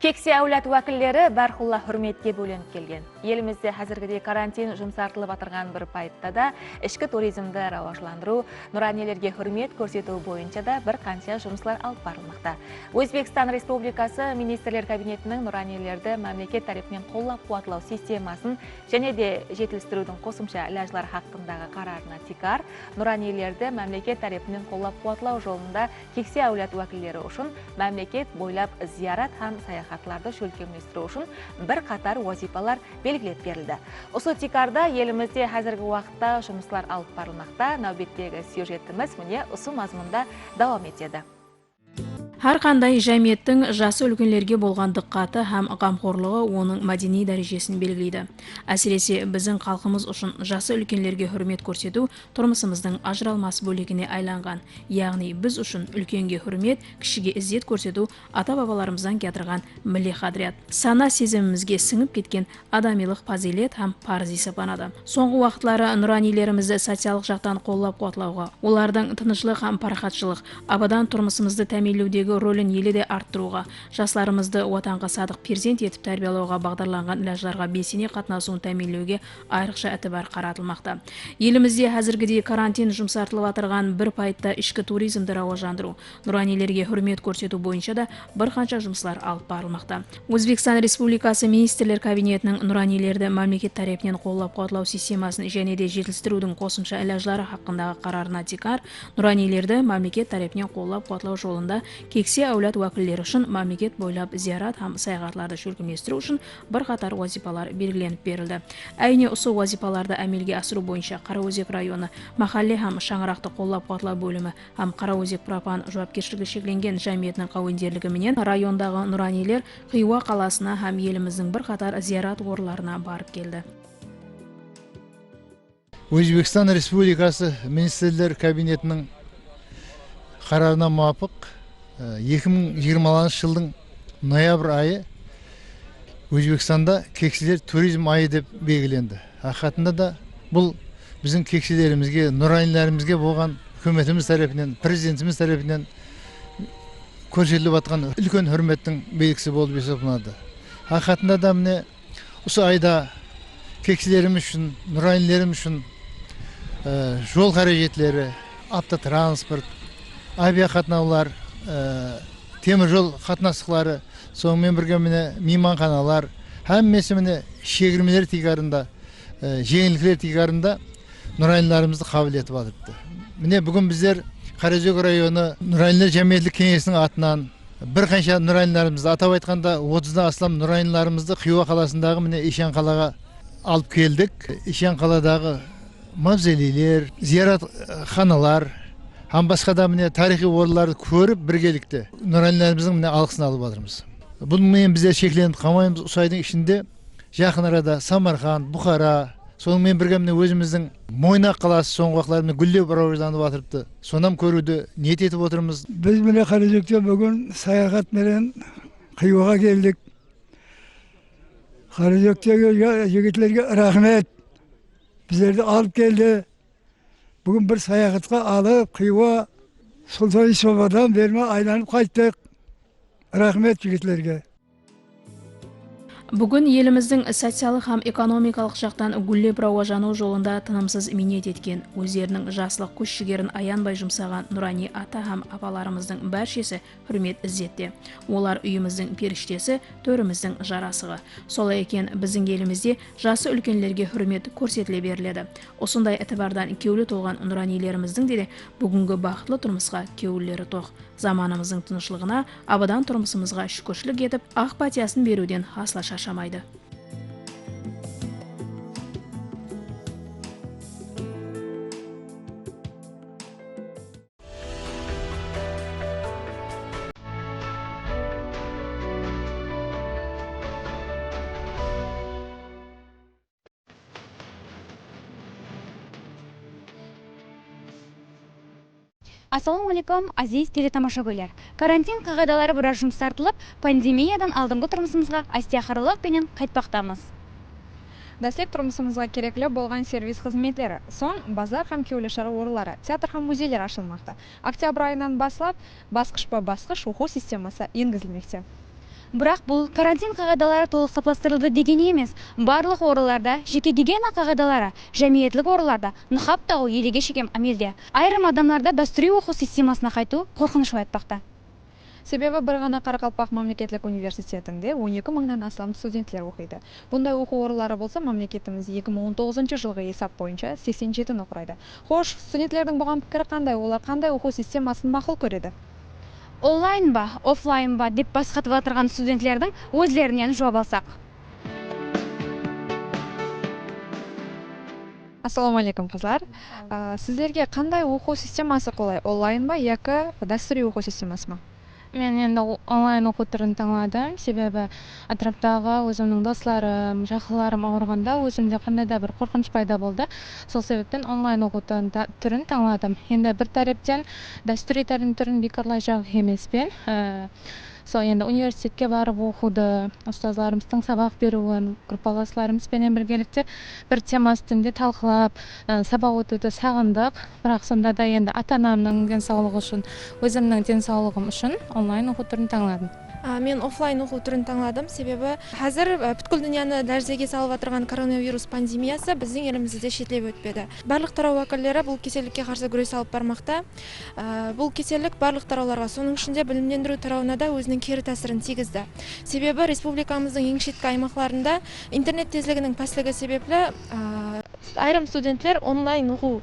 Кексе әулет вәкілдері бәрхулла хүрметке бөленіп келген. Елімізде қазіргідей карантин жұмсартылып атырған бір пайтта да ішкі туризмді рауажландыру, нұранилерге хүрмет көрсету бойынша да бір қанша жұмыслар алып барылмақта. Өзбекстан Республикасы Министрлер Кабинетінің нұранилерді мемлекет тарапынан қолдап қуатлау системасын және де жетілдірудің қосымша ләжлар хақындағы қарарына тикар, нұранилерді мемлекет тарапынан қолдап қуатлау жолында кексе әулет вәкілдері үшін мемлекет бойлап зиярат һәм саяхатларды шөлкемлестіру үшін бір қатар вазипалар белгілеп берілді. Осы тикарда елімізде қазіргі уақытта жұмыслар алып барылмақта. Нәубеттегі сюжетіміз міне осы мазмұнда давам етеді. Har qanday jamiyatning jasi ulkanlarga bo'lgan diqqati ham g'amxo'rligi оның madaniy darajasini belgilaydi. Әсіресе bizning xalqimiz uchun jasi ulkanlarga hurmat ko'rsatuv turmushimizning ajralmas bo'ligine aylangan. Ya'ni biz uchun ulkanga hurmat, kishiga izzat ko'rsatuv ata-bobolarimizdan keltirgan milliy qadriyat. Sana sezimimizga singib ketgan adamiylik fazilat ham farz hisoblanadi. So'nggi vaqtlari nuroniylarimizni sotsial jihatdan qo'llab-quvvatlauga, ularning tinchlik ham farxatchilik, abadan turmushimizni ta'minlovdagi rolün yelide arttırığa, жасларымызды ватанға садық перзент етіп тәрбиялауға бағдарланған ләжларға белсене қатынасуын тәминлеуге айрықша әтібар қаратылмақта. Елімізде әзіргідей карантин жұмсартылып атырған бір пайтта ішкі туризмді рауажандыру, нұранилерге хүрмет көрсету бойынша да бір қанша жұмыслар алып барылмақта. Өзбекстан Республикасы Министрлер Кабинетінің нұранилерді мемлекет тарапынан қолдап-қуатлау системасын және де жетілдірудің қосымша ләжлары хақындағы қарарына тикар, нұранилерді мемлекет тарапынан қолдап-қуатлау жолында кексе әулет вәкілдері үшін мемлекет бойлап зиярат һәм саяхатларды шөлкемлестіру үшін бір қатар вазипалар белгіленіп берілді. Әйне осы вазипаларды әмелге асыру бойынша Қараөзек районы махалле һәм шаңырақты қолдап-қуатлау бөлімі һәм Қараөзек пропан жауапкершілігі шектелген жәмиетінің қауендерлігі менен райондағы нұранилер Хиуа қаласына һәм еліміздің бір қатар зиярат орындарына барып келді. Өзбекстан Республикасы Министрлер Кабинетінің қарарына муафық 2020 жылдың ноябрь айы Өзбекстанда кекселер туризм айы деп белгіленді. Ақиқатында да бұл біздің кекселерімізге, нұранилерімізге болған үкіметіміз тарапынан, президентіміз тарапынан көрсетіліп атқан үлкен hürmеттің белгісі болып есептелінеді. Ақиқатында да міне осы айда кекселеріміз үшін, нұранилеріміз үшін жол қаражетлері, автотранспорт, авиақатынаулар, темір жол қатынастықтары, сонымен бірге міне мейманханалар, әммесі міне шегірмелер тикарында, жеңілдіктер тикарында нұраниларымызды қабыл етіп алыпты. Міне бүгін біздер Қараөзек районы нұранилер жәмиетлік кеңесінің атынан бір қанша нұраниларымызды, атап айтқанда 30-дан астам нұраниларымызды Хиуа қаласындағы міне Ишан қалаға алып келдік. Ишан қаладағы мавзолейлер, зиярат ханалар, һәм басқа да міне тарихи орынларды көріп біргелікте нұранилеріміздің міне алғысын алып жатырмыз. Бұнымен біздер шекленіп қалмаймыз. Осы айдың ішінде жақын арада Самарқан, Бұхара, сонымен бірге міне өзіміздің Мойнақ қаласы соңғы уақыттарда гүлдеп рауажданып жатырыпты. Сонан көруді ниет етіп отырмыз. Біз міне Қараөзекте бүгін саяхат менен Хиуаға келдік. Қараөзектегі жігітлерге рахмет. Біздерді алып келді. Бүгін бір саяхатқа алып, Хиуа Сұлтан Собадан берме айланып қайттық. Рахмет жігітлерге. Бүгін еліміздің социалық һәм экономикалық жақтан гүллеп рауажану жолында тынымсыз минет еткен, өздерінің жаслық күш жігерін аянбай жұмсаған нұрани ата һәм апаларымыздың бәршесі хүрмет ізетте. Олар үйіміздің періштесі, төріміздің жарасығы. Солай екен біздің елімізде жасы үлкенлерге хүрмет көрсетіле беріледі. Осындай әтібардан кеулі толған нұранилеріміздің де бүгінгі бақытлы тұрмысқа кеулілері тоқ. Заманымыздың тынышлығына, абадан тұрмысымызға шүкіршілік етіп, ақ патиясын беруден асла шаршамайды. Ассалаумалейкум, азиз телетамашагөйлер. Карантин қағидалары біраз жұмсартылып, пандемиядан алдыңғы тұрмысымызға астияқарылық пенен қайтпақтамыз. Дәстек тұрмысымызға кереклі болған сервис қызметлері, соң базар һәм кеулі шара орынлары, театр һәм музейлер ашылмақта. Октябрь айынан баслап, басқыш-басқыш оқу системасы енгізілмекте. Бірақ бұл карантин қағидалары толық сапастырылды деген емес. Барлық орындарда жеке гигиена қағидалары, жәмиетлік орындарда нихаб тағу елеге шекем амелде. Айрым адамдарда дәстүри оқу системасына қайту қорқыныш айтпақта. Себебі бір ғана Қарақалпақ мемлекеттік университетінде 12 мыңнан астам студенттер оқиды. Бұндай оқу орындары болса, мемлекетіміз 2019 жылғы есап бойынша 87-ні құрайды. Хош, студенттердің бұған пікірі қандай? Олар қандай оқу системасын мақұл көреді? Онлайн ба, офлайн ба деп бас қатып отырған студенттердің өздерінен жауап алсақ. Ассалаумағалейкум қызлар. Сіздерге қандай оқу системасы қолай? Онлайн ба, яки дәстүри оқу системасы ма? Мен енді онлайн оқу түрін таңладым, себебі атраптағы өзімнің достарым, жақындарым ауырғанда өзімде қандай да бір қорқыныш пайда болды. Сол себептен онлайн оқу түрін таңладым. Енді бір тараптан дәстүри тәрбие түрін бекарлай жақ емеспен. Сол енді университетке барып оқуды, ұстаздарымыздың сабақ беруін, группаластарымызбен біргелікте бір тема үстінде талқылап, сабақ өтуді сағындық. Бірақ сонда да енді ата-анамның денсаулығы үшін, өзімнің денсаулығым үшін онлайн оқу түрін таңладым. Мен офлайн оқу түрін таңладым, себебі қазір бүткіл дүнияны ләрзеге салып отырған коронавирус пандемиясы біздің елімізде шетлеп өтпеді. Барлық тарау уәкілдері бұл кеселдікке қарсы күрес алып бармақта. Бұл кеселдік барлық тарауларға, соның ішінде білімдендіру тарауына да өзінің кері тәсірін тигізді. Себебі республикамыздың ең шеткі аймақтарында интернет тезлігінің пәслігі себеплі айрым студенттер онлайн оқу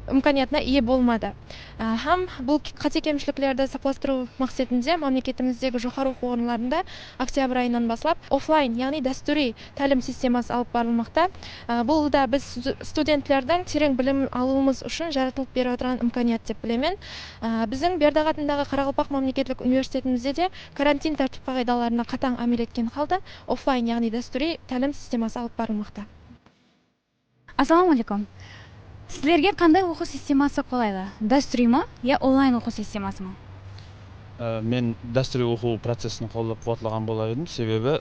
имканиятына ие болмады. Һәм бұл қате кемшіліктерді сапаластыру мақсатында мемлекетіміздегі жоғары оқу орындарында октябрь айынан бастап офлайн, яғни дәстүри тәлім системасы алып барылмақта. Бұл да біз студенттердің терең білім алуымыз үшін жаратылып беріп отырған имканият деп білемін. Біздің Бердіғ атындағы Қарақалпақ мемлекеттік университетімізде де карантин тәртіп қағидаларына қатаң әмел еткен халда офлайн, яғни дәстүри тәлім системасы алып барылмақта. Ассалаумағалейкум. Сіздерге қандай оқу системасы қолайлы? Дәстүри ма, я онлайн оқу системасы ма? Мен дәстүри оқу процесін қолдап қуатлаған болар едім, себебі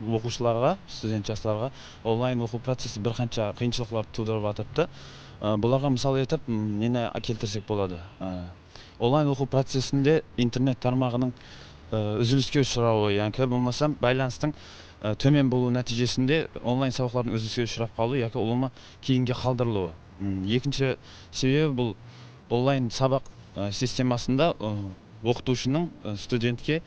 оқушыларға, студент жастарға онлайн оқу процесі бір қанша қиыншылықтар тудырып жатыпты. Бұларға мысал етіп, нені келтірсек болады. Онлайн оқу процесінде интернет тармағының үзіліске ұшырауы, яғни болмаса байланыстың төмен болу нәтижесінде онлайн сабақтардың үзіліске ұшырап қалу, яки олма кейінге қалдырылуы. Екінші себебі бұл онлайн сабақ системасында оқытушының студентке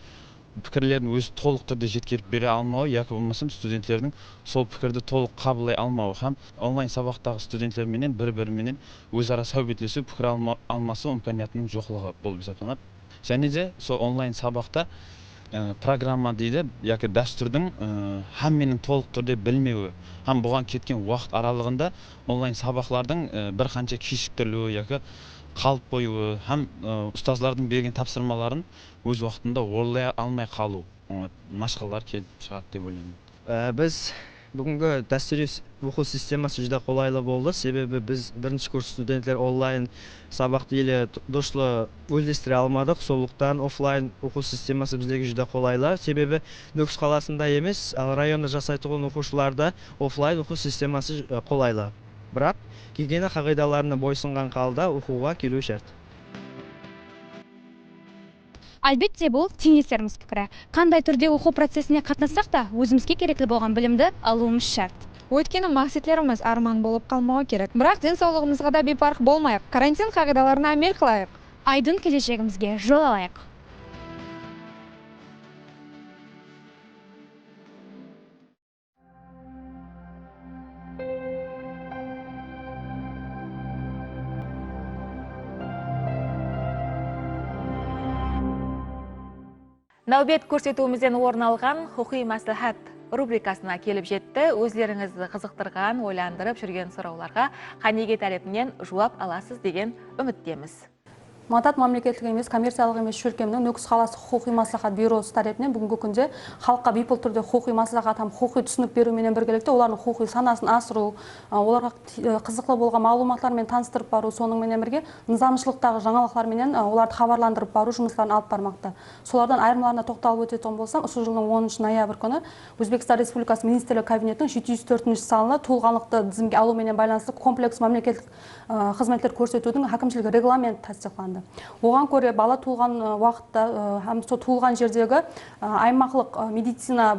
пікірлерін өзі толық түрде жеткеріп бере алмауы, яки болмаса студенттердің сол пікірді толық қабылдай алмауы һәм онлайн сабақтағы студенттерменен бір-біріменен өзара сәубетлесу, пікір алмасу имканиятының жоқтығы болып есептелінеді. Және де сол онлайн сабақта программа дейді, яки дәстүрдің һәмменің толық түрде білмеуі, һәм бұған кеткен уақыт аралығында онлайн сабақлардың бір қанша кешіктірілуі, яки қалып қоюы, һәм ұстазлардың берген тапсырмаларын өз уақытында орындай алмай қалу машқалар келіп шығады деп ойлаймын. Біз бүгінгі дәстүри оқу системасы жүдә қолайлы болды, себебі біз бірінші курс студенттер онлайн сабақты елі дұрыслы үйлестіре алмадық, сондықтан офлайн оқу системасы біздегі жүдә қолайлы, себебі Нүкіс қаласында емес, ал районда жасайтын оқушыларда офлайн оқу системасы қолайлы. Бірақ гигиена қағидаларына бойсынған қалда оқуға келу шарт. Әлбетте бұл теңдестеріміз пікірі. Қандай түрде оқу процесіне қатынассақ та, өзімізге керекті болған білімді алуымыз шарт. Өйткені мақсатларымыз арман болып қалмауы керек. Бірақ денсаулығымызға да бейпарқ болмайық. Карантин қағидаларына әмел қылайық. Айдын келешегімізге жол алайық. Нәубет көрсетуімізден орын алған «Құқи мәслихат» рубрикасына келіп жетті. Өздеріңізді қызықтырған, ойландырып жүрген сұрауларға Қанеге тарапынан жауап аласыз деген үміттеміз. Мадат мемлекеттік емес, коммерциялық емес шөлкемнің Нүкіс қаласы құқи маслихат бюросы тарапынан бүгінгі күнде халыққа бейпыл түрде құқи маслихат һәм құқи түсінік берумен біргелікте олардың құқи санасын асыру, оларға қызықлы болған мағлұматтармен таныстырып бару, сонымен бірге низамшылықтағы жаңалықтармен оларды хабарландырып бару жұмыстарын алып бармақта. Солардан айырмаларына тоқталып өтетін болсам, осы жылдың 10 ноябрь күні Өзбекстан Республикасы министрлігі кабинетінің 704 санына тұлғалықты тізімге алумен байланысты комплекс мемлекеттік қызметтер көрсетудің әкімшілік регламент тастиқланды. жасалынды. Оған көре бала туылған уақытта һәм сол туылған жердегі аймақлық медицина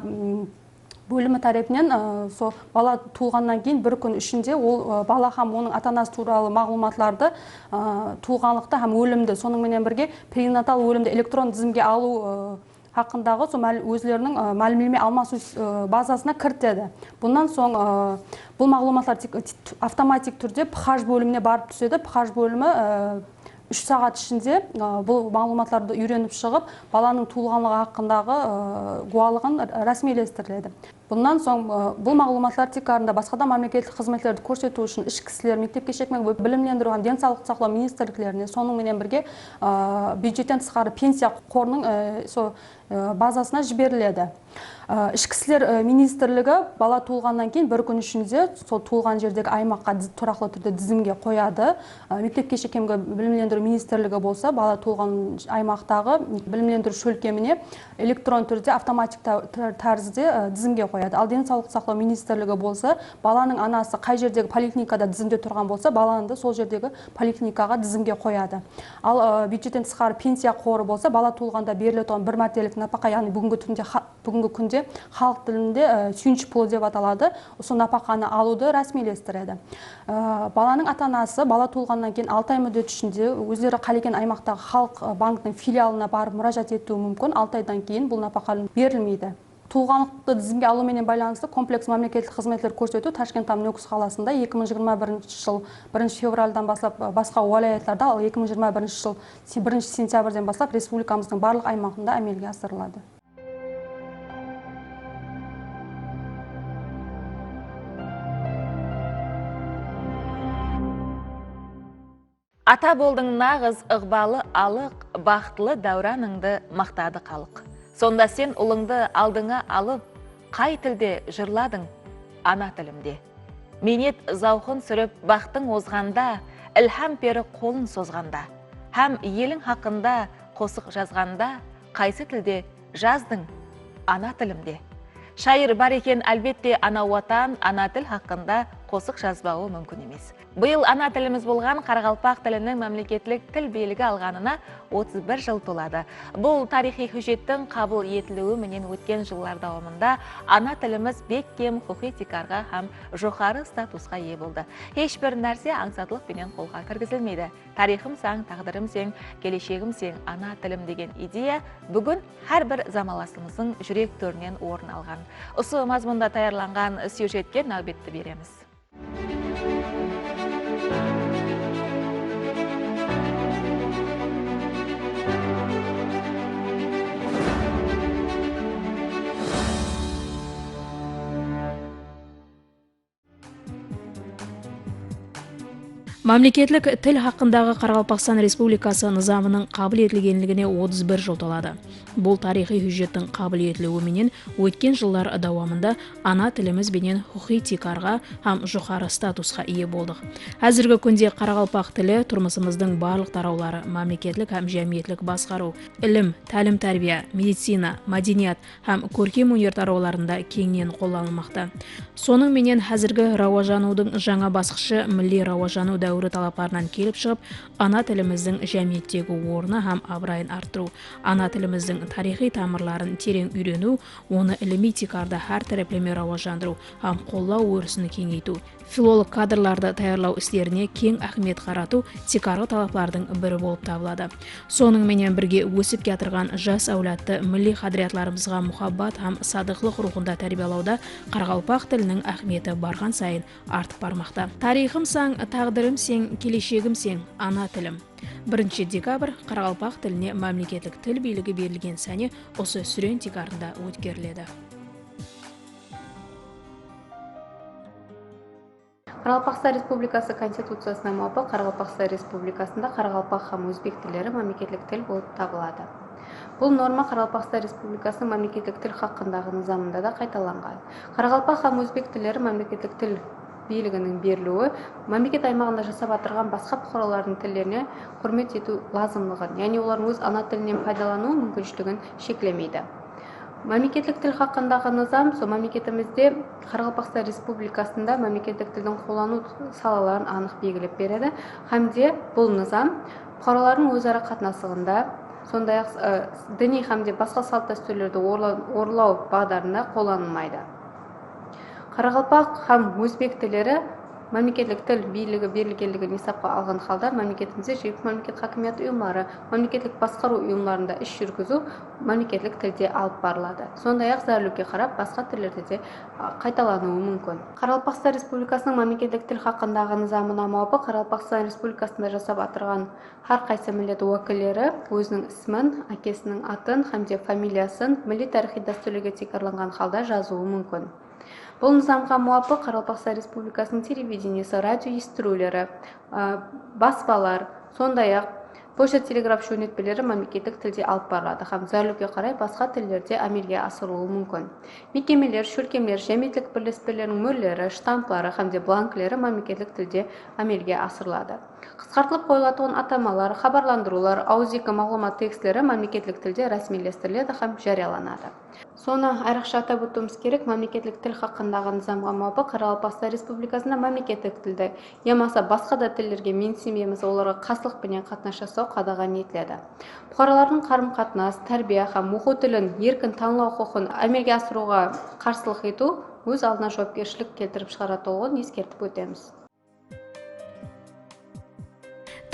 бөлімі тарапынан сол бала туылғаннан кейін бір күн ішінде ол бала һәм оның ата-анасы туралы мағлұматларды туылғанлықты һәм өлімді сонымен бірге перинатал өлімді электрон тізімге алу хақындағы өзлерінің мәлімдеме алмасу базасына кіртеді. Бұнан соң бұл мағлұматлар автоматик түрде ПХ бөліміне барып түседі. ПХ бөлімі 3 сағат ішінде бұл мағлұматларды үйреніп шығып, баланың туылғанлығы хақындағы гуалығын рәсмилестіріледі. Бұнан соң бұл мағлұматлар тек арында басқа да мемлекеттік қызметтерді көрсету үшін ішкі істер, мектеп кешекмен білімлендіру денсаулық сақтау министрліктеріне, сонымен бірге бюджеттен тысқары пенсия қорының базасына жіберіледі. Ішкі істер министрлігі бала туылғаннан кейін бір күн ішінде сол туылған жердегі аймаққа тұрақлы түрде тізімге қояды. Мектеп кешекемге білімлендіру министрлігі болса, бала туылған аймақтағы білімлендіру шөлкеміне электрон түрде автоматик тәрізде тізімге қояды. Ал денсаулық сақтау министрлігі болса, баланың анасы қай жердегі поликлиникада тізімде тұрған болса, баланы сол жердегі поликлиникаға тізімге қояды. Ал бюджеттен тысқары пенсия қоры болса, бала туылғанда берілетін тұрған бір мәртелік напақа, яғни бүгінгі күнде халық тілінде сүйінші пұлы деп аталады. Осы напақаны алуды рәсмилестіреді. Баланың ата-анасы бала туылғаннан кейін 6 ай мүддет ішінде өздері қалеген аймақтағы халық банкінің филиалына барып мұражат етуі мүмкін. 6 айдан кейін бұл напақа берілмейді. Туылғанлықты тізімге алумен байланысты комплекс мемлекеттік қызметтер көрсету Ташкент Нөкіс қаласында 2021 жыл 1 февральдан бастап басқа уалаяттарда, ал 2021 жыл 1 сентябрьден бастап республикамыздың барлық аймағында әмелге асырылады. Ата болдың нағыз ықбалы алық, бақытлы дәураныңды мақтады қалық. Сонда сен ұлыңды алдыңа алып, қай тілде жырладың ана тілімде. Менет зауқын сүріп бақтың озғанда, ілхам пері қолын созғанда, һәм елің хақында қосық жазғанда, қайсы тілде жаздың ана тілімде. Шайыр бар екен әлбетте ана ватан, ана тіл хақында қосық жазбауы мүмкін емес. Бұйыл ана тіліміз болған Қарақалпақ тілінің мемлекеттік тіл белгі алғанына 31 жыл толады. Бұл тарихи хүжеттің қабыл етілуі менен өткен жылдар давамында ана тіліміз беккем хухитикарға һәм жоғары статусқа ие болды. Ешбір нәрсе аңсатылық пенен қолға кіргізілмейді. Тарихым саң, тағдырым сен, келешегім сен, ана тілім деген идея бүгін әрбір замаласымыздың жүрек төрінен орын алған. Осы мазмұнда таярланған сюжетке нәубетті береміз. Мемлекеттік тіл хақындағы Қарақалпақстан Республикасы низамының қабыл етілгенлігіне 31 жыл толады. Бұл тарихи хүйжеттің қабыл етілуі менен өткен жылдар давамында ана тіліміз бенен хухитикарға һәм жоғары статусқа ие болдық. Әзіргі күнде Қарақалпақ тілі тұрмысымыздың барлық тараулары, мемлекеттік һәм жәмиетлік басқару, ілім, тәлім тәрбие, медицина, мәдениет һәм көркем өнер тарауларында кеңінен қолданылмақта. Соның менен әзіргі рауажанудың жаңа басқышы милли рауажану дәуірі талаптарынан келіп шығып, ана тіліміздің жәмиеттегі орны һәм абырайын арттыру, ана тіліміздің тарихи тамырларын терең үйрену, оны іліми тикарда әр тәреплеме рауажандыру һәм қолдау өрісін кеңейту, филолог кадрларды даярлау істеріне кең ахмет қарату тикарғы талаплардың бірі болып табылады. Соның менен бірге өсіп кетірген жас әулетті милли қадіриyatlарымызға мұхаббат һәм садықлық рухында тәрбиелауда Қарақалпақ тілінің ахметі барған сайын артып бармақта. Тарихым саң, тағдырым сен, келешегім сен, ана тілім. 1 декабрь Қарақалпақ тіліне мемлекеттік тіл билігі берілген сәне осы сүрен тикарында өткеріледі. Қарақалпақстан Республикасы Конституциясына муафиқ Қарақалпақстан Республикасында Қарақалпақ һәм өзбек тілдері мемлекеттік тіл болып табылады. Бұл норма Қарақалпақстан Республикасының мемлекеттік тіл хақындағы низамында да қайталанған. Қарақалпақ һәм өзбек тілдері мемлекеттік тіл билігінің берілуі мемлекет аймағында жасап отырған басқа бұқаралардың тілдеріне құрмет ету лазымдығын, яғни олардың өз ана тілінен пайдалану мүмкіншілігін шектемейді. Мемлекеттік тіл хақындағы низам сол мемлекетімізде Қарақалпақстан Республикасында мемлекеттік тілдің қолдану салаларын анық белгілеп береді. Хамде бұл низам бұқаралардың өзара қатынасығында, сондай-ақ діни хамде басқа салт дәстүрлерді орлау бағдарында қолданылмайды. Қарақалпақ һәм өзбек тілдері мемлекеттік тіл билігі берілгендігін есапқа алған халда мемлекетімізде жергілікті мемлекет хакимият ұйымдары, мемлекеттік басқару ұйымдарында іс жүргізу мемлекеттік тілде алып барылады. Сондай-ақ зәрулікке қарап басқа тілдерде де қайталануы мүмкін. Қарақалпақстан Республикасының мемлекеттік тіл хақындағы низамына муафиқ Қарақалпақстан Республикасында жасап отырған har qaysi millat vakillari o'zining ismin, akasining атын hamda familiyasin milliy tarixiy dasturlarga takrorlangan holda yozuvi mumkin. Бұл низамға муафиқ Қарақалпақстан Республикасының телевидениесі, радио естірулері, баспалар, сондай-ақ почта телеграф жөнелтпелері мемлекеттік тілде алып барылады. Һәм зәрулікке қарай басқа тілдерде әмелге асырылуы мүмкін. Мекемелер, шөлкемлер, жәмиеттік бірлестіктердің мөрлері, штамплары һәм бланклері мемлекеттік тілде әмелге асырылады. Қысқартылып қойылатын атамалар, хабарландырулар, аудио мағлұмат текстері мемлекеттік тілде рәсмилестіріледі һәм жарияланады. Соны айрықша атап өтуіміз керек, мемлекеттік тіл хақындағы низамға муафиқ Қарақалпақстан Республикасында мемлекеттік тілді, ямаса басқа да тілдерге менсінбейміз, оларға қарсылықпенен қатынас жасау қадаған етіледі. Бұқаралардың қарым-қатынас, тәрбие һәм оқу тілін еркін таңдау құқығын әмелге асыруға қарсылық ету өз алдына жауапкершілік келтіріп шығаратуын ескертіп өтеміз.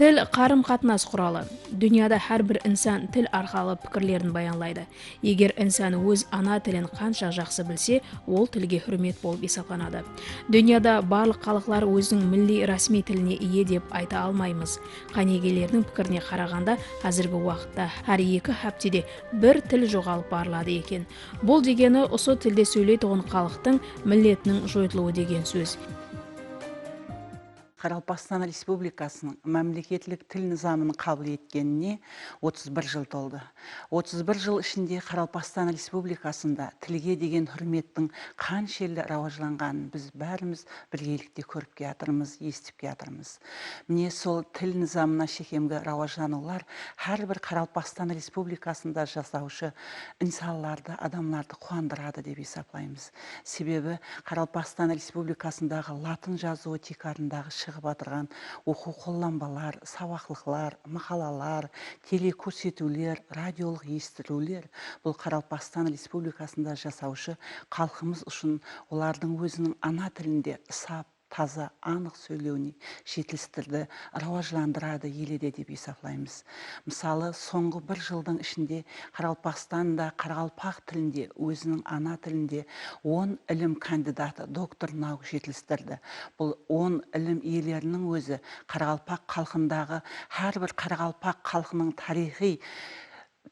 Тіл қарым-қатынас құралы. Дүнияда әрбір инсан тіл арқылы пікірлерін баянлайды. Егер инсан өз ана тілін қанша жақсы білсе, ол тілге хүрмет болып есептелінеді. Дүнияда барлық халықтар өзінің милли ресми тіліне ие деп айта алмаймыз. Қанегелердің пікіріне қарағанда, қазіргі уақытта әр 2 аптеде бір тіл жоғалып барылады екен. Бұл дегені осы тілде сөйлейтін халықтың миллетінің жойылуы деген сөз. Қарақалпақстан Республикасының мемлекеттік тіл низамын қабыл еткеніне 31 жыл толды. 31 жыл ішінде Қарақалпақстан Республикасында тілге деген хүрметтің қанша елде рауажланғанын біз бәріміз біргелікте көріп келатырмыз, естіп келатырмыз. Міне сол тіл низамына шекемгі рауажланулар әрбір Қарақалпақстан Республикасында жасаушы инсанларды, адамларды қуандырады деп есептейміз. Себебі Қарақалпақстан Республикасындағы латын жазуы текарындағы шығып атырған оқу қолданбалар, сабақлықлар, мақалалар, телекөрсетулер, радиолық естірулер бұл Қарақалпақстан Республикасында жасаушы халқымыз үшін олардың өзінің ана тілінде сап, таза, анық сөйлеуіне жетілістірді, рауажландырады, еледе деп есептейміз. Мысалы, соңғы 1 жылдың ішінде Қарақалпақстанда Қарақалпақ тілінде, өзінің ана тілінде 10 ілім кандидаты, доктор наук жетілістірді. Бұл 10 ілім иелерінің өзі Қарақалпақ халқындағы әрбір Қарақалпақ халқының тарихи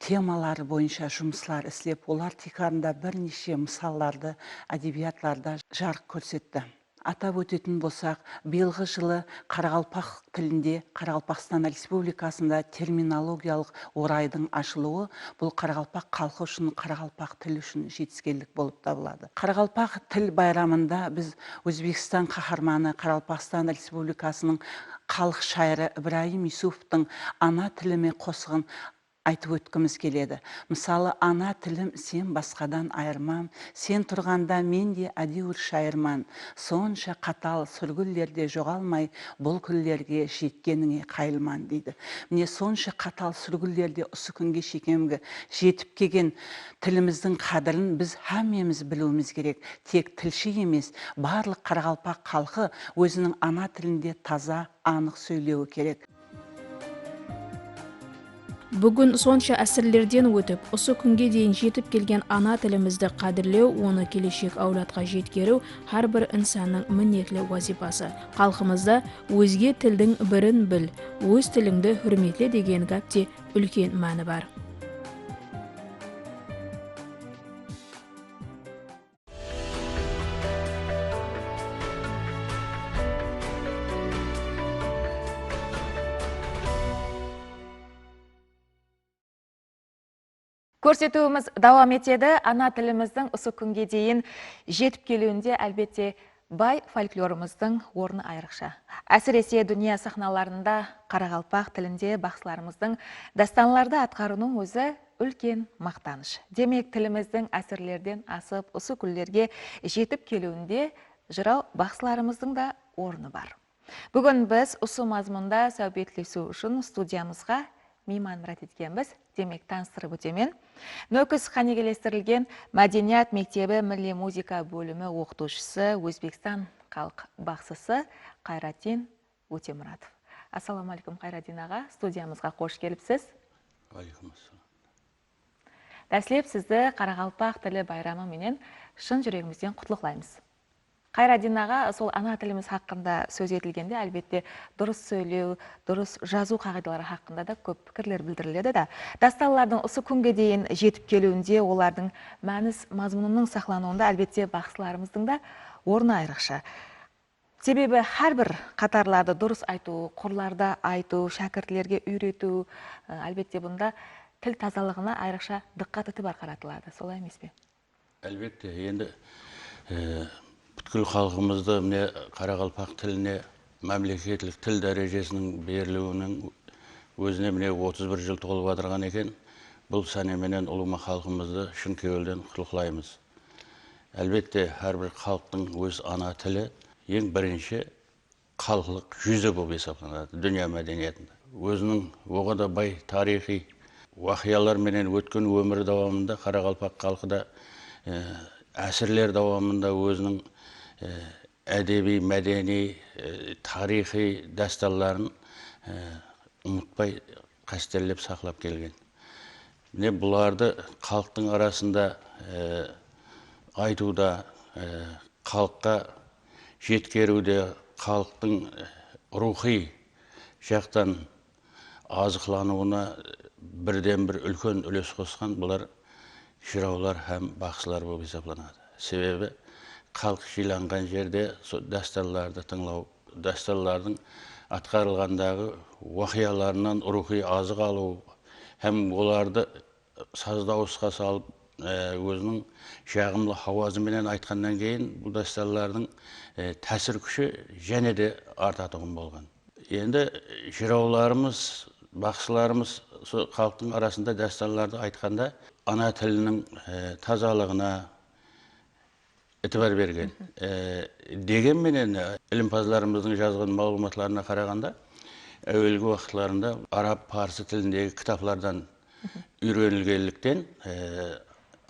темалары бойынша жұмыслар істеп, олар текарында бірнеше мысалларды, әдебиетларда жарық көрсетті. Атап өтетін болсақ, биылғы жылы Қарақалпақ тілінде Қарақалпақстан Республикасында терминологиялық орайдың ашылуы бұл Қарақалпақ халқы үшін, Қарақалпақ тілі үшін жетіскерлік болып табылады. Қарақалпақ тіл байрамында біз Өзбекстан қаһарманы Қарақалпақстан Республикасының халық шайыры Ибраим Юсуповтың ана тіліме қосығын айтып өткіміз келеді. Мысалы, ана тілім сен басқадан айырмам, сен тұрғанда мен де әдеуір шайырман, сонша қатал сүргүллерде жоғалмай, бұл күллерге жеткеніңе қайылман дейді. Міне сонша қатал сүргүллерде осы күнге шекемгі жетіп келген тіліміздің қадірін біз әмеміз білуіміз керек. Тек тілші емес, барлық Қарақалпақ халқы өзінің ана тілінде таза, анық сөйлеуі керек. Бүгін сонша әсірлерден өтіп, осы күнге дейін жетіп келген ана тілімізді қадірлеу, оны келешек әулетқа жеткеру әрбір инсанның міндетті вазифасы. Халқымызда өзге тілдің бірін біл, өз тіліңді хүрметле деген гәпте үлкен мәні бар. Көрсетуіміз давам етеді. Ана тіліміздің осы күнге дейін жетіп келуінде әлбетте Бай фольклорымыздың орны айрықша. Әсіресе дүния сахналарында қарақалпақ тілінде бақсыларымыздың дастанларды атқаруының өзі үлкен мақтаныш. Демек, тіліміздің әсірлерден асып, осы күллерге жетіп келуінде жырау бақсыларымыздың да орны бар. Бүгін біз осы мазмұнда сәубетлесу үшін студиямызға мейман мұрат еткенбіз. Демек, таныстырып өтемен. Нөкіс қанегелестірілген Мәдениет мектебі милли музыка бөлімі оқытушысы, Өзбекстан халық бақсысы Қайратин Өтемұратов. Ассаламу алейкум, Қайратин аға, студиямызға қош келіпсіз. Алейкум ассалам. Дәслеп, сізді Қарақалпақ тілі байрамы менен шын жүрегімізден құттықтаймыз. Қайратин аға, сол ана тіліміз хақында сөз етілгенде, әлбетте дұрыс сөйлеу, дұрыс жазу қағидалары хақында да көп пікірлер білдіріледі да. Дасталлардың осы күнге дейін жетіп келуінде, олардың мәніз мазмұнының сақлануында әлбетте бақсыларымыздың да орны айрықша. Себебі әрбір қатарларды дұрыс айту, құрларда айту, шәкіртлерге үйрету, әлбетте бұнда тіл тазалығына айрықша диққат етіп қаратылады. Солай емес пе? Әлбетте, енді бүткіл халқымызды міне Қарақалпақ тіліне мемлекеттік тіл дәрежесінің берілуінің өзіне міне 31 жыл толып отырған екен. Бұл сәнеменен ұлыма халқымызды шын көңілден құттықтаймыз. Әлбетте, әрбір халықтың өз ана тілі ең бірінші халқылық жүзі болып есептелінеді дүния мәдениетінде. Өзінің оғада бай тарихи уақиялар менен өткен өмір давамында Қарақалпақ халқы да әсірлер давамында өзінің әдеби, мәдени, тарихи дасталарын ұмытпай қастерлеп сақлап келген. Міне бұларды халықтың арасында айтуда, халыққа жеткеруде, халықтың рухи жақтан азықлануына бірден бір үлкен үлес қосқан бұлар жыраулар һәм бақсылар болып есептелінеді. Себебі халық жиналған жерде дастарларды тыңлау, дастарлардың атқарылғандағы уақияларынан рухи азық алу, һәм оларды саз дауысқа салып, өзінің жағымлы ауазыменен айтқаннан кейін бұл дастарлардың тәсір күші және де артатұғын болған. Енді жырауларымыз, бақсыларымыз халықтың арасында дастарларды айтқанда ана тілінің тазалығына ітібар берген. Дегенменен ілімпазларымыздың жазған мағлұматларына қарағанда, әуелгі уақытларында араб, парсы тіліндегі кітаплардан үйренілгендіктен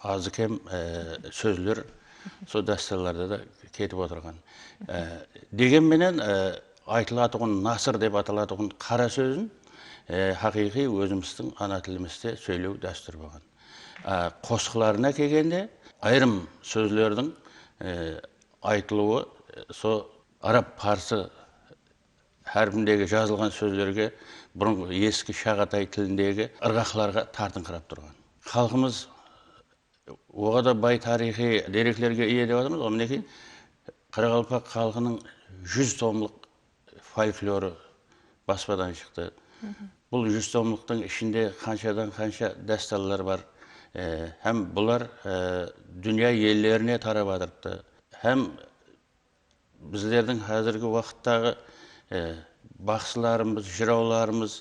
азы кем сөзлер сол дастарларда да кетіп отырған. Дегенменен айтылатұғын насыр деп аталатұғын қара сөзін хақиқи өзіміздің ана тілімізде сөйлеу дәстүр болған. Қосқыларына келгенде айрым сөзлердің айтылуы со араб, парсы әрпіндегі жазылған сөздерге бұрынғы ескі шағатай тіліндегі ырғақларға тартыңқырап тұрған. Халқымыз оғада бай тарихи деректерге ие деп отырмыз. Мінекей Қарақалпақ халқының 100 томлық фольклоры баспадан шықты. Бұл 100 томлықтың ішінде қаншадан қанша дасталлар бар. Һәм бұлар дүния еллеріне тарап жатырыпты. Һәм біздердің қазіргі уақыттағы бақсыларымыз, жырауларымыз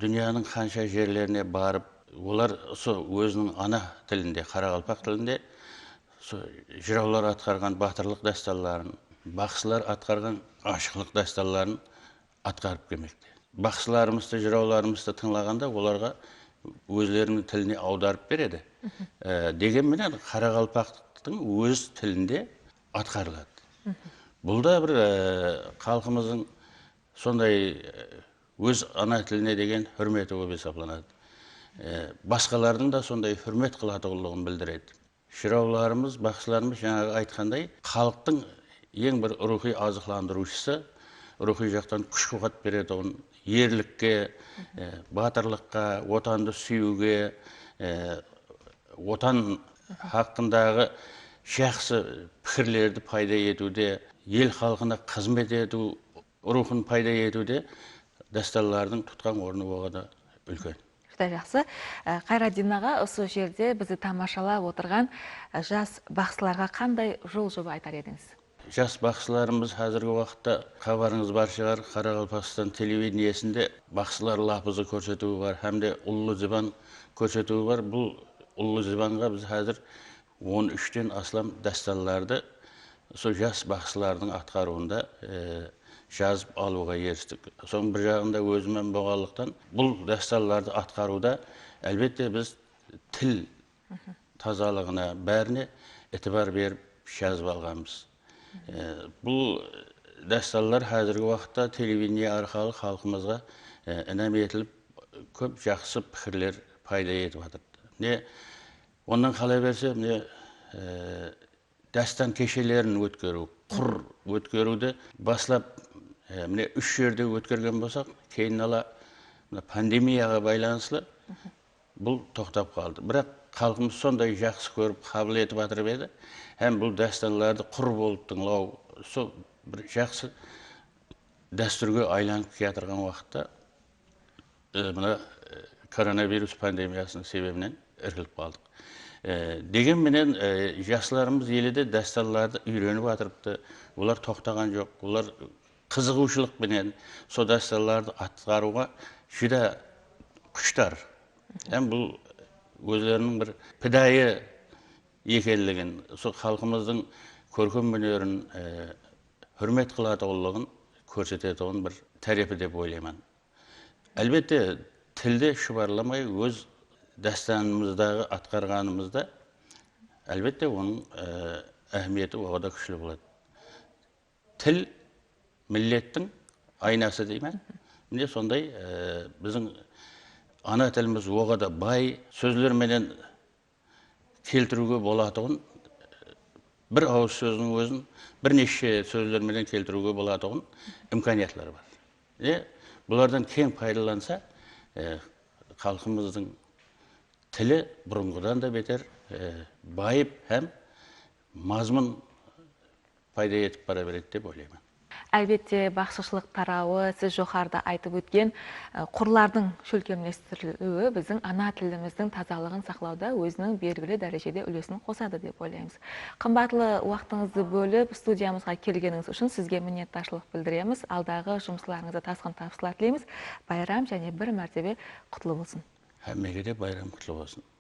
дүнияның қанша жерлеріне барып, олар өзінің ана тілінде, Қарақалпақ тілінде жыраулар атқарған батырлық дасталларын, бақсылар атқарған ашықлық дасталларын атқарып келмекте. Бақсыларымызды, жырауларымызды тыңлағанда оларға өзлерінің тіліне аударып береді. Дегенменен Қарақалпақтың өз тілінде атқарылады. Бұл да бір халқымыздың сондай өз ана тіліне деген хүрметі болып есептелінеді. Басқалардың да сондай хүрмет қылатұғылығын білдіреді. Жырауларымыз, бақсыларымыз жаңағы айтқандай, халықтың ең бір рухи азықландырушысы, рухи жақтан күш қуат береді оған, ерлікке, батырлыққа, отанды сүюге, отан хақындағы жақсы пікірлерді пайда етуде, ел халқына қызмет ету рухын пайда етуде дастарлардың тұтқан орны оғада үлкен. Juda жақсы. Қайратин аға, осы жерде бізді тамашалап отырған жас бақсыларға қандай жол жоба айтар едіңіз? жас бақсыларымыз қазіргі уақытта хабарыңыз бар шығар, Қарақалпақстан телевидениесінде бақсылар лапызы көрсетуі бар, һәм де ұлы зібан көрсетуі бар. Бұл ұлы зібанға біз қазір 13-тен астам дасталарды сол жас бақсылардың атқаруында жазып алуға ерістік. Соның бір жағында өзімен болғандықтан бұл дасталарды атқаруда әлбетте біз тіл тазалығына бәріне етібар беріп жазып алғанбыз. Бұл дасталар қазіргі уақытта телевидение арқылы халқымызға інәм етіліп, көп жақсы пікірлер пайда етіп жатыр. Онdan қалай берсе, дастан кешелерін өткеру, құр өткеруді баслап, 3 жерде өткерген болсақ, кейін ала пандемияға байланыслы бұл тоқтап қалды. Бірақ халқымыз сондай жақсы көріп, қабыл етіп жатыр еді. Hem bu dastanlarda құр болып тыңлау, сол бір жақсы дәстүрге айланып келе уақытта мына коронавирус пандемиясының себебінен іркіліп қалдық. Дегенменен жастарымыз елде дастарларды үйреніп жатырыпты. Олар тоқтаған жоқ. Олар қызығушылықпенен сол дастарларды атқаруға жүдә күштар. Hem бұл өзлерінің бір пидайы екенлігін, сол халқымыздың көркем өнерін hürmet қылатындығын көрсететін бір тарихы деп ойлаймын. Әлбетте тілде шұбарламай өз dastanımızдағы атқарғанымызда әлбетте оның әһмиеті оғада күшлі болады. Тіл миллеттің айнасы деймін. Міне сондай біздің ана тіліміз оғада бай сөздерменен келтіруге болатығын, бір ауыз сөздің өзін бірнеше сөздерменен келтіруге болатығын имканиятлары бар. Бұлардан кең пайдаланса, халқымыздың тілі бұрынғыдан да бетер байып һәм мазмұн пайда етіп бара береді деп ойлаймын. Әлбетте бақсышылық тарауы, сіз жоғарыда айтып өткен құрлардың шөлкемлестірілуі біздің ана тіліміздің тазалығын сақлауда өзінің белгілі дәрежеде үлесін қосады деп ойлаймыз. Қымбатлы уақытыңызды бөліп студиямызға келгеніңіз үшін сізге minnettarchilik білдіреміз. Алдағы жұмысларыңызда тасқын табыстар тілейміз. Байрам және бір мәртебе құтлы болсын. Әммеге де байрам құтлы болсын.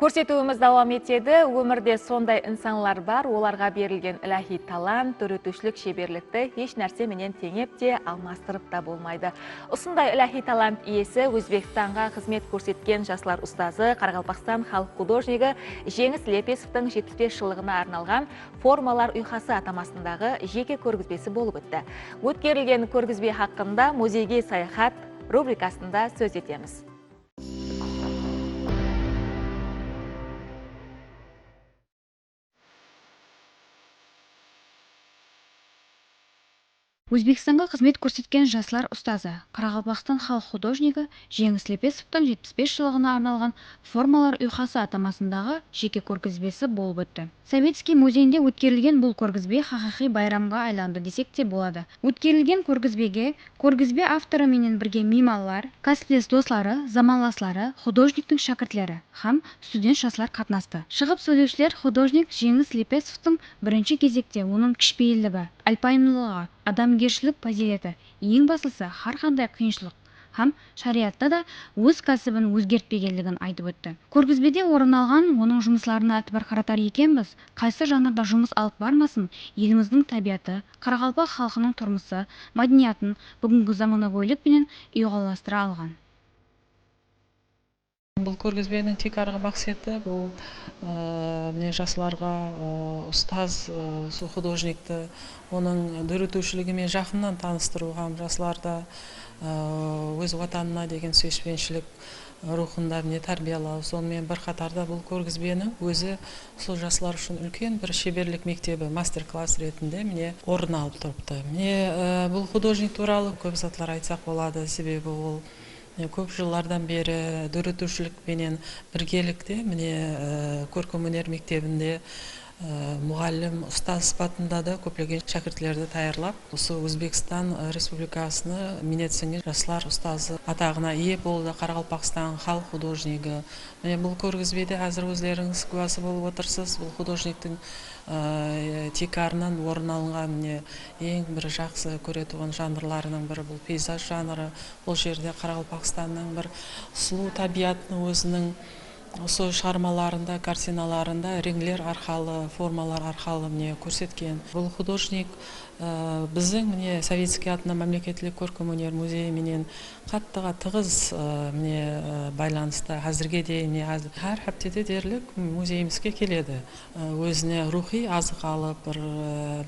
Көрсетуіміз давам етеді. Өмірде сондай инсанлар бар, оларға берілген иләһи талант, төрөтушілік шеберлікті еш нәрсе менен теңеп те алмастырып та болмайды. Осындай иләһи талант иесі Өзбекстанға қызмет көрсеткен жастар ұстазы, Қарақалпақстан халық художнигі Жеңіс Лепесовтың 75 жылдығына арналған формалар ұйқасы атамасындағы жеке көргізбесі болып өтті. Өткерілген көргізбе хақында музейге саяхат рубрикасында сөз етеміз. Өзбекстанға қызмет көрсеткен жастар ұстазы, Қарақалпақстан халық художнигі Жеңіс Лепесовтың 75 жылдығына арналған формалар ұйқасы атамасындағы жеке көргізбесі болып өтті. Советский музейінде өткерілген бұл көргізбе хақиқи байрамға айланды десек те болады. Өткерілген көргізбе авторы менен бірге меймандар, кәсіптес достары, замандастары, художниктің шәкіртлері һәм студент жастар қатынасты. Шығып сөйлеушілер художник Жеңіс Лепесовтың бірінші кезекте оның кішіпейілдігі, алпайымдылығы, адамгершілік позиеті, ең басылсы har қандай қиыншылық һәм шариатта да өз кәсібін өзгертпегендігін айтып өтті. Көргізбеде орын алған оның жұмысларына әтібар қаратар екенбіз, қайсы жанрда жұмыс алып бармасын, еліміздің табиғаты, Қарақалпақ халқының тұрмысы, мәдениетін бүгінгі заманауилікпенен ұйғаластыра алған. Бұл көргізбенің тек арғы мақсаты бұл жастарға ұстаз художникті оның дөретушілігімен жақыннан таныстыруға, жастарда өз ватанына деген сүйіспеншілік рухында тәрбиялау. Сонымен бір қатарда бұл көргізбенің өзі сол жастар үшін үлкен бір шеберлік мектебі, мастер-класс ретінде орын алып тұрыпты. Бұл художник туралы көп затлар айтсақ болады, себебі ол көп жылдардан бері дөретушілікпенен біргелікте көркем өнер мектебінде мұғалім ұстаз сыпатында да көптеген шәкіртлерді даярлап, осы Өзбекстан Республикасыны Минет сіңір жастар ұстазы атағына ие болды. Қарақалпақстан халық художнигі. Міне бұл көргізбеде әзір өздеріңіз куәсі болып отырсыз. Бұл художниктің текарынан орын алынған ең бір жақсы көретұғын жанрларының бірі бұл пейзаж жанры. Бұл жерде Қарақалпақстанның бір сұлу табиғаттың өзінің осы шығармаларында, картиналарында реңлер арқалы, формалар арқалы көрсеткен. Бұл художник біздің Советский атына мемлекеттік көркем өнер музейі менен қаттыға тығыз байланысты. Әзірге дейін әр аптеде дерлік музейімізге келеді. Өзіне рухи азық алып,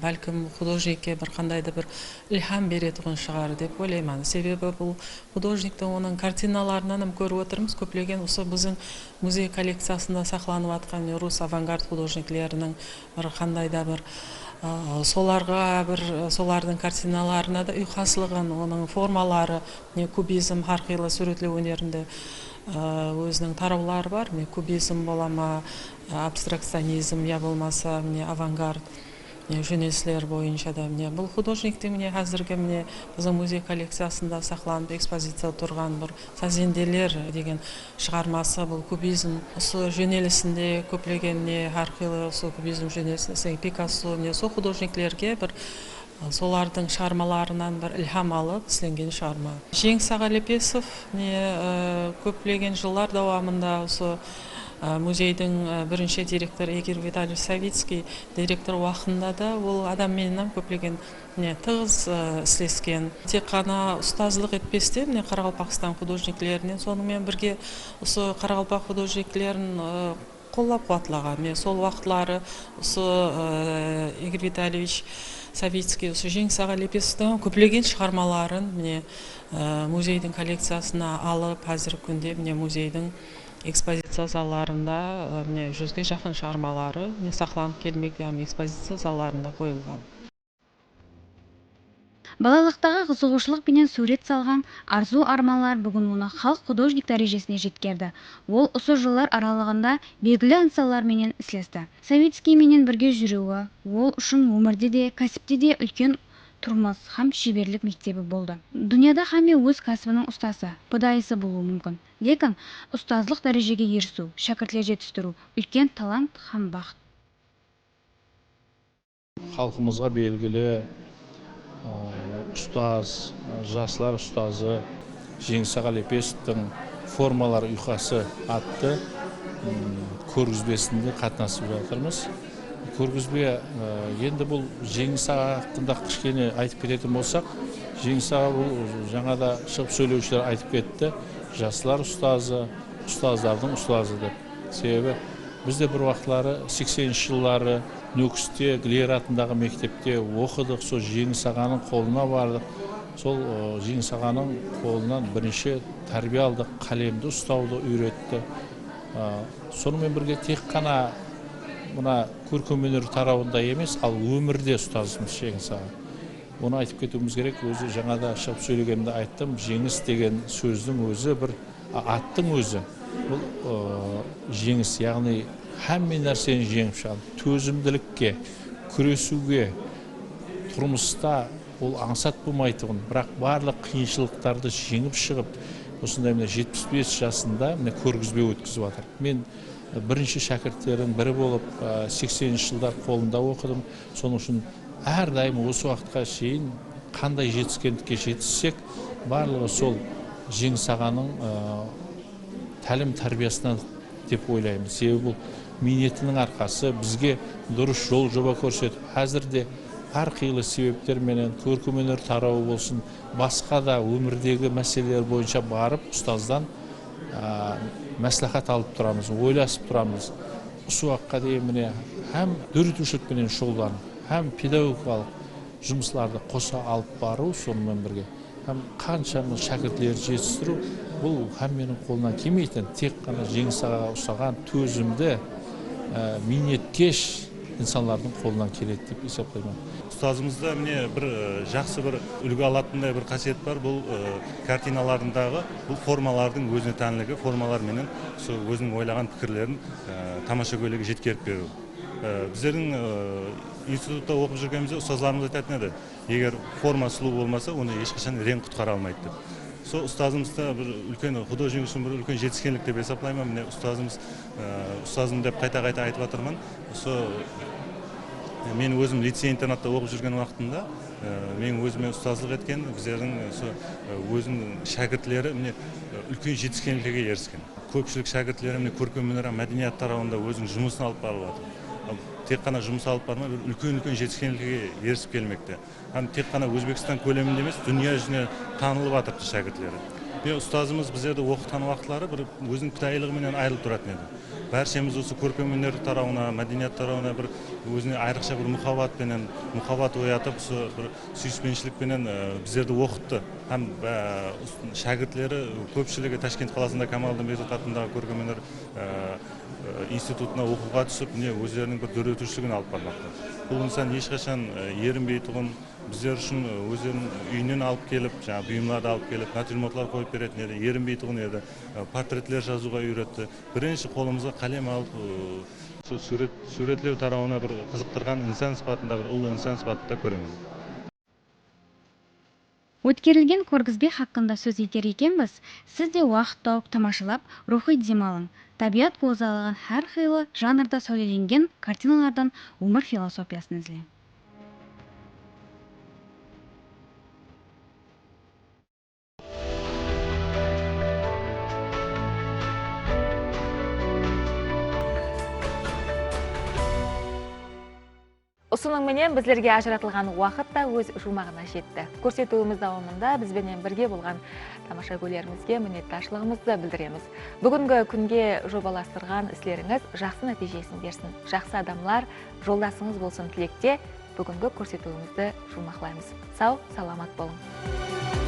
бәлкім художникке бір қандайды бір илһам беретұғын шығар деп ойлаймын. Себебі бұл художниктің оның картиналарынан көріп отырмыз. Көптеген осы біздің музей коллекциясында сақланып атқан рус авангард художниклерінің бір қандайда бір солардың картиналарына да ұйқаслығын, оның формалары, кубизм арқылы суретлеу өнерінде өзінің тараулары бар. Кубизм болама, абстракционизм, я болмаса авангард жөнелістер бойынша да. Бұл художниктің әзіргі біздің музей коллекциясында сақланып экспозиция тұрған бір сазенделер деген шығармасы. Бұл кубизм осы жөнелісінде көптеген арқылы осы кубизм жөнелісінде Пикассо, сол художниклерге бір солардың шығармаларынан бір илһам алып ісленген шығарма. Жеңіс Ағалепесов көптеген жылдар давамында осы музейдің бірінші директоры Игорь Витальевич Савицкий директор уақытында да ол адамменен көптеген тығыз істескен. Тек қана ұстазлық етпесте Қарақалпақстан художниклерінен сонымен бірге осы Қарақалпақ художниклерін қолдап қуатлаған. Сол уақытлары осы Игорь Витальевич Савицкий осы Жеңіс Ағалепесовтың көптеген шығармаларын музейдің коллекциясына алып, қазіргі күнде музейдің экспозиция заларында жүзге жақын шығармалары сақланып келмек, экспозиция заларында қойылған. Балалықтағы қызығушылық пенен сурет салған арзу арманлар бүгін оны халық художник дәрежесіне жеткерді. Ол осы жылдар аралығында белгілі ансалар менен ислесті. Савицкий менен бірге жүруі, ол үшін өмірде де, кәсіпте де үлкен тұрмыс һәм шеберлік мектебі болды. Дүнияда һәме өз кәсібінің ұстасы, пыдайысы болуы мүмкін. Лекін ұстазлық дәрежеге ерісу, шәкіртлер жетістіру үлкен талант һәм бақыт. Халқымызға белгілі ұстаз, жастар ұстазы Жеңіс Ағалепесовтың формалар ұйқасы атты көргізбесінде қатынасып жатырмыз. Көргізбе енді бұл Жеңіс Ағалепесовтың кішкене айтып кететін болсақ, Жеңіс Аға бұл жаңада шығып сөйлеушілер айтып кетті, жастар ұстазы, ұстаздардың ұстазы деп. Себебі бізде бір уақытлары 80-ші жылдары Нөкісте, Глер атындағы мектепте оқыдық, сол Жеңіс Ағаның қолына бардық. Сол Жеңіс Ағаның қолынан бірінші тәрбие алдық, қалемді ұстауды үйретті. Сонымен бірге тек қана мына көркемөнер тарауында емес, ал өмірде ұстазымыз Жеңіс Аға. Оны айтып кетуіміз керек, өзі жаңада шығып сөйлегенде айттым, жеңіс деген сөздің өзі бір аттың өзі. Бұл жеңіс, яғни һәмме нәрсені жеңіп шығады. Төзімділікке, күресуге, тұрмыста ол аңсат болмайтұғын, бірақ барлық қиыншылықтарды жеңіп шығып, осындай 75 жасында көргізбе өткізіп жатыр. Мен бірінші шәкірттердің бірі болып 80-ші жылдар қолында оқыдым. Соның үшін әрдайым осы уақытқа шейін қандай жетіскендікке жетіссек, барлығы сол Жеңіс Ағаның тәлім тәрбиесінен деп ойлаймын. Себебі бұл минетінің арқасы бізге дұрыс жол жоба көрсетіп, әзірде әрқилы себептерменен көркемөнер тарауы болсын, басқа да өмірдегі мәселелер бойынша барып, ұстаздан мәслихат алып тұрамыз, ойласып тұрамыз. Осы уақытқа дейін һәм үйретушілікпенен шұғылданып, һәм педагогикалық жұмысларды қоса алып бару, сонымен бірге һәм қаншамыз шәкіртлер жетістіру, бұл һәмменің қолынан келмейтін, тек қана Жеңіс Ағаға ұқсаған төзімді, минеткеш инсандардың қолынан келеді деп есептеймін. Ұстазымызда бір жақсы бір үлгі алатындай бір қасиет бар. Бұл картиналарындағы бұл формалардың өзіне тәнлігі, формалар менен өзінің ойлаған пікірлерін тамаша көйлеге жеткеріп беру. Біздердің институтта оқып жүргенімізде ұстаздарымыз айтатын еді, егер форма сұлу болмаса, оны ешқашан рең құтқара алмайды деп. Сол ұстазымызда бір үлкен художник үшін бір үлкен жетістіктік деп есептаймын. Міне ұстазым деп қайта-қайта айтып жатырмын. Мен өзім лицей интернатта оқып жүрген уақытында мен өзіме ұстаздық еткен, біздердің өзінің шәкіртлері үлкен жетістікке еріскен. Көпшілік шәкіртлері көркемөнер, мәдениет тарауында өзінің жұмысын алып барып жатыр. Тек қана жұмыс алып бармай, үлкен жетістікке ерісіп келмекте. Тек қана Өзбекстан көлемінде емес, дүние жүзіне танылып жатыр шәкіртлері. Ұстазымыз біздерді оқытқан уақытлары бір өзінің педагогтығымен айырылып тұратын еді. Бәршеміз осы көркемөнер тарауына, мәдениет тарауына бір өзіне айрықша бір мұхаббат оятып, бір сүйіспеншілікпенен біздерді оқытты. Һәм шәкіртлері көпшілігі Ташкент қаласында Камалидин Бекзат атындағы көркемөнер институтына оқуға түсіп, өздерінің бір дөретушілігін алып бармақта. Бұл инсан ешқашан ерінбейтұғын, біздер үшін өздерінің үйінен алып келіп, бұйымларды алып келіп, натюрмортлар қойып беретін еді, ерінбейтұғын еді, портретлер жазуға үйретті. Бірінші қолымызға қалем алып, суретлеу тарауына бір қызықтырған инсан сипатында, бір ұлы инсан сипатында көремін. Өткерілген көргізбе хақында сөз етер екенбіз, сіз де уақыт тауып тамашалап, рухи демалың. Табиғат көзалаған әр қилы жанрда сәулеленген картиналардан өмір философиясын іздең. Ұсының менен біздерге ажыратылған уақыт та өз жұмағына жетті. Көрсетуіміз дауымында бізбенен бірге болған тамаша көйлерімізге minnettarchiligimizni білдіреміз. Бүгінгі күнге жобаластырған істеріңіз жақсы нәтижесін берсін. Жақсы адамлар жолдасыңыз болсын тілекте бүгінгі көрсетуімізді жұмақлаймыз. Сау, саламат болың.